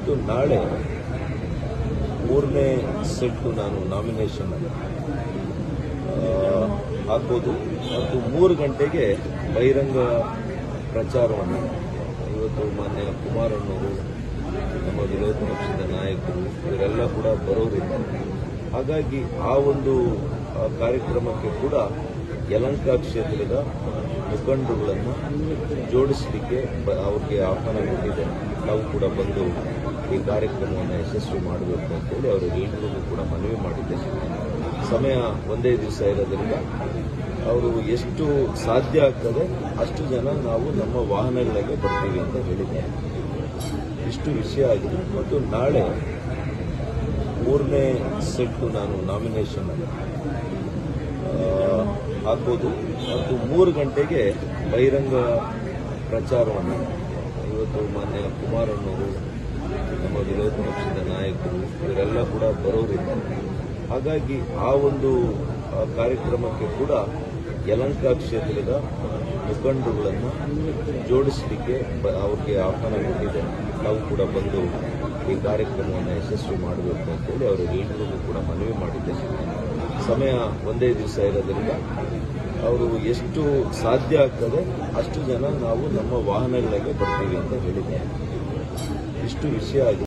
ಮತ್ತು ನಾಳೆ ಮೂರನೇ ಸೆಟ್ ನಾನು ನಾಮಿನೇಷನ್ ಹಾಕೋದು ಮತ್ತು 3 ಗಂಟೆಗೆ ಬಹಿರಂಗ ಪ್ರಚಾರವನ್ನು ಇವತ್ತು ಮಾನ್ಯ ಕುಮಾರಣ್ಣವರು ನಮ್ಮ ವಿರೋಧ ಪಕ್ಷದ ನಾಯಕರು ಇವರೆಲ್ಲ ಕೂಡ ಬರೋರಿದ್ದಾರೆ. ಹಾಗಾಗಿ ಆ ಒಂದು ಕಾರ್ಯಕ್ರಮಕ್ಕೆ ಕೂಡ ಯಲಹಂಕ ಕ್ಷೇತ್ರದ ಮುಖಂಡರುಗಳನ್ನು ಜೋಡಿಸಲಿಕ್ಕೆ ಅವ್ರಿಗೆ ಆಹ್ವಾನ ಕೊಟ್ಟಿದೆ. ನಾವು ಕೂಡ ಬಂದು ಈ ಕಾರ್ಯಕ್ರಮವನ್ನು ಯಶಸ್ವಿ ಮಾಡಬೇಕು ಅಂತೇಳಿ ಅವರೆಲ್ಲರಿಗೂ ಕೂಡ ಮನವಿ ಮಾಡಿದ್ದೇನೆ. ಸಮಯ ಒಂದೇ ದಿವಸ ಇರೋದ್ರಿಂದ ಅವರು ಎಷ್ಟು ಸಾಧ್ಯ ಆಗ್ತದೆ ಅಷ್ಟು ಜನ ನಾವು ನಮ್ಮ ವಾಹನಗಳಿಗೆ ಬರ್ತೀವಿ ಅಂತ ಹೇಳಿದ್ದಾರೆ. ಇಷ್ಟು ವಿಷಯ ಆಗಿದೆ. ಮತ್ತು ನಾಳೆ ಮೂರನೇ ಸೆಟ್ ನಾನು ನಾಮಿನೇಷನ್ ಹಾಕೋದು ಮತ್ತು 3 ಗಂಟೆಗೆ ಬಹಿರಂಗ ಪ್ರಚಾರವನ್ನು ಇವತ್ತು ಮಾನ್ಯ ಕುಮಾರಣ್ಣವರು ನಮ್ಮ ವಿರೋಧ ಪಕ್ಷದ ನಾಯಕರು ಇವರೆಲ್ಲ ಕೂಡ ಬರೋರಿದ್ದಾರೆ. ಹಾಗಾಗಿ ಆ ಒಂದು ಕಾರ್ಯಕ್ರಮಕ್ಕೆ ಕೂಡ ಯಲಹಂಕ ಕ್ಷೇತ್ರದ ಮುಖಂಡರುಗಳನ್ನು ಜೋಡಿಸಲಿಕ್ಕೆ ಅವ್ರಿಗೆ ಆಹ್ವಾನ ಕೊಟ್ಟಿದೆ. ನಾವು ಕೂಡ ಬಂದು ಈ ಕಾರ್ಯಕ್ರಮವನ್ನು ಯಶಸ್ವಿ ಮಾಡಬೇಕು ಅಂತೇಳಿ ಅವರೆಲ್ಲರಿಗೂ ಕೂಡ ಮನವಿ ಮಾಡಿದ್ದೇನೆ. ಸಮಯ ಒಂದೇ ದಿವಸ ಇರೋದ್ರಿಂದ ಅವರು ಎಷ್ಟು ಸಾಧ್ಯ ಆಗ್ತದೆ ಅಷ್ಟು ಜನ ನಾವು ನಮ್ಮ ವಾಹನಗಳಿಗೆ ಬರ್ತೀವಿ ಅಂತ ಹೇಳಿದ್ದಾರೆ. ಇಷ್ಟು ವಿಷಯ ಆಗಿದೆ.